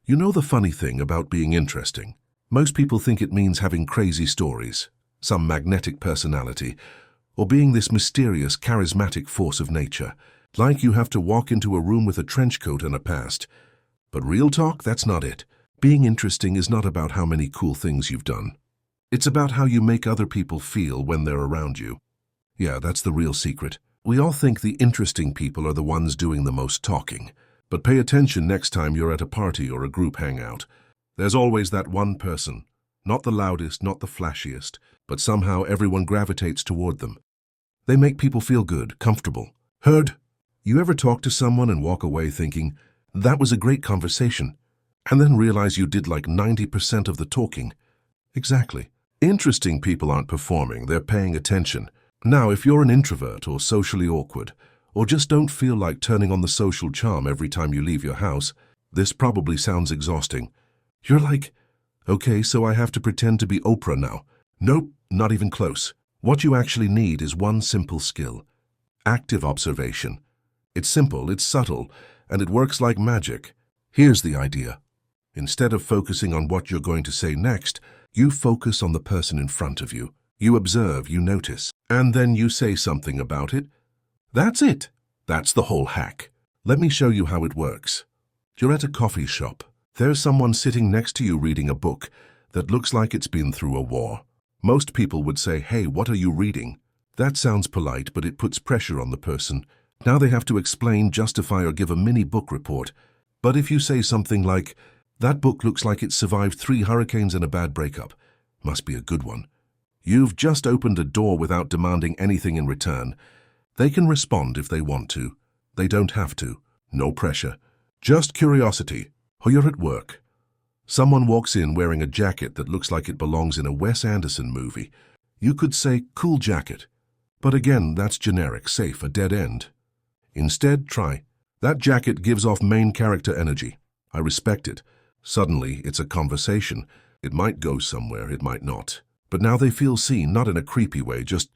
You know the funny thing about being interesting? Most people think it means having crazy stories, some magnetic personality, or being this mysterious, charismatic force of nature. Like you have to walk into a room with a trench coat and a past. But real talk, that's not it. Being interesting is not about how many cool things you've done. It's about how you make other people feel when they're around you. Yeah, that's the real secret. We all think the interesting people are the ones doing the most talking. But pay attention next time you're at a party or a group hangout. There's always that one person, not the loudest, not the flashiest, but somehow everyone gravitates toward them. They make people feel good, comfortable, heard. You ever talk to someone and walk away thinking, that was a great conversation, and then realize you did like 90% of the talking? Exactly. Interesting people aren't performing, they're paying attention. Now, if you're an introvert or socially awkward, or just don't feel like turning on the social charm every time you leave your house, this probably sounds exhausting. You're like, okay, so I have to pretend to be Oprah now. Nope, not even close. What you actually need is one simple skill: active observation. It's simple, it's subtle, and it works like magic. Here's the idea. Instead of focusing on what you're going to say next, you focus on the person in front of you. You observe, you notice, and then you say something about it. That's it. That's the whole hack. Let me show you how it works. You're at a coffee shop. There's someone sitting next to you reading a book that looks like it's been through a war. Most people would say, hey, what are you reading? That sounds polite, but it puts pressure on the person. Now they have to explain, justify, or give a mini book report. But if you say something like, that book looks like it survived 3 hurricanes and a bad breakup. Must be a good one. You've just opened a door without demanding anything in return. They can respond if they want to. They don't have to. No pressure. Just curiosity. Or you're at work. Someone walks in wearing a jacket that looks like it belongs in a Wes Anderson movie. You could say, cool jacket. But again, that's generic, safe, a dead end. Instead, try, that jacket gives off main character energy. I respect it. Suddenly, it's a conversation. It might go somewhere, it might not. But now they feel seen, not in a creepy way, just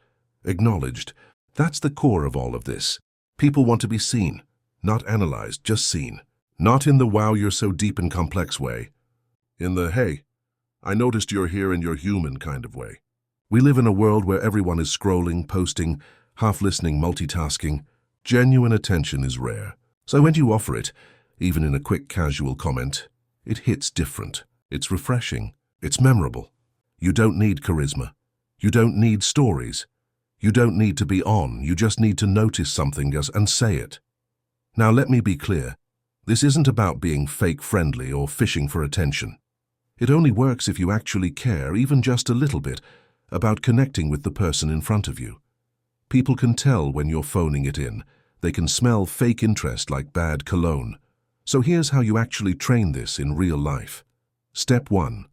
acknowledged. That's the core of all of this. People want to be seen, not analyzed, just seen. Not in the wow, you're so deep and complex way. In the, hey, I noticed you're here and you're human kind of way. We live in a world where everyone is scrolling, posting, half-listening, multitasking. Genuine attention is rare. So when you offer it, even in a quick casual comment, it hits different. It's refreshing. It's memorable. You don't need charisma. You don't need stories. You don't need to be on. You just need to notice something and say it. Now let me be clear. This isn't about being fake friendly or fishing for attention. It only works if you actually care, even just a little bit, about connecting with the person in front of you. People can tell when you're phoning it in. They can smell fake interest like bad cologne. So here's how you actually train this in real life. Step 1.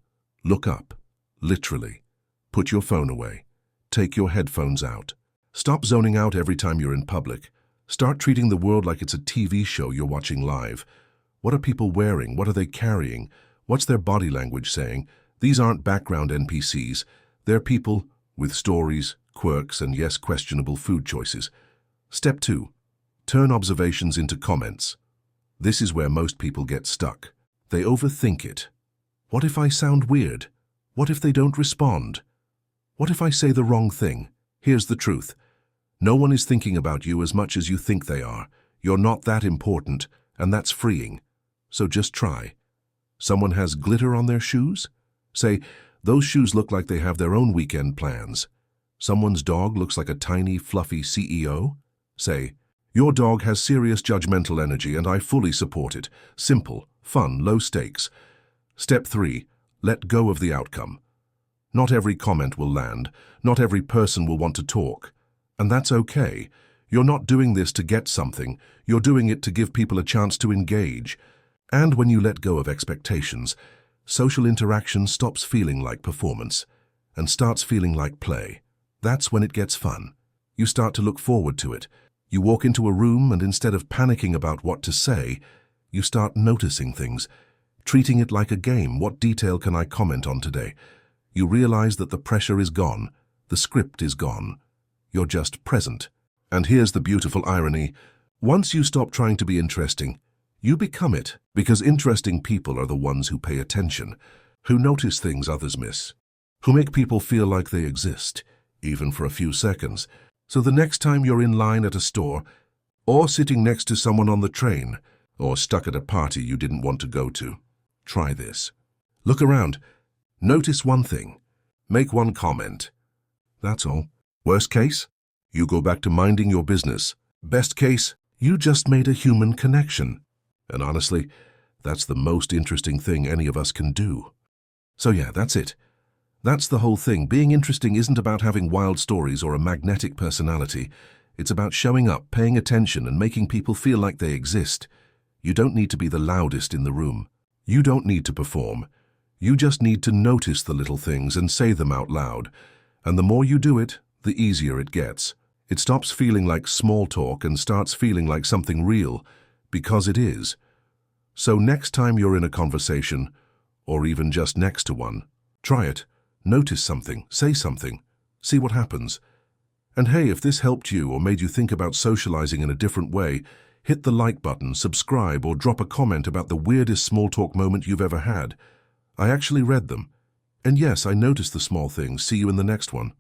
Look up. Literally. Put your phone away. Take your headphones out. Stop zoning out every time you're in public. Start treating the world like it's a TV show you're watching live. What are people wearing? What are they carrying? What's their body language saying? These aren't background NPCs. They're people with stories, quirks, and yes, questionable food choices. Step 2. Turn observations into comments. This is where most people get stuck. They overthink it. What if I sound weird? What if they don't respond? What if I say the wrong thing? Here's the truth. No one is thinking about you as much as you think they are. You're not that important, and that's freeing. So just try. Someone has glitter on their shoes? Say, those shoes look like they have their own weekend plans. Someone's dog looks like a tiny, fluffy CEO? Say, your dog has serious judgmental energy and I fully support it. Simple, fun, low stakes. Step 3. Let go of the outcome. Not every comment will land. Not every person will want to talk. And that's okay. You're not doing this to get something. You're doing it to give people a chance to engage. And when you let go of expectations, social interaction stops feeling like performance and starts feeling like play. That's when it gets fun. You start to look forward to it. You walk into a room and instead of panicking about what to say, you start noticing things, treating it like a game. What detail can I comment on today? You realize that the pressure is gone. The script is gone. You're just present. And here's the beautiful irony. Once you stop trying to be interesting, You become it, because interesting people are the ones who pay attention, who notice things others miss, who make people feel like they exist, even for a few seconds. So the next time you're in line at a store, or sitting next to someone on the train, or stuck at a party you didn't want to go to, try this. Look around. Notice one thing. Make one comment. That's all. Worst case, you go back to minding your business. Best case, you just made a human connection. And honestly, that's the most interesting thing any of us can do. So yeah, that's it. That's the whole thing. Being interesting isn't about having wild stories or a magnetic personality. It's about showing up, paying attention, and making people feel like they exist. You don't need to be the loudest in the room. You don't need to perform. You just need to notice the little things and say them out loud. And the more you do it, the easier it gets. It stops feeling like small talk and starts feeling like something real, because it is. So next time you're in a conversation, or even just next to one, try it. Notice something, say something, see what happens. And hey, if this helped you or made you think about socializing in a different way, hit the like button, subscribe, or drop a comment about the weirdest small talk moment you've ever had. I actually read them. And yes, I noticed the small things. See you in the next one.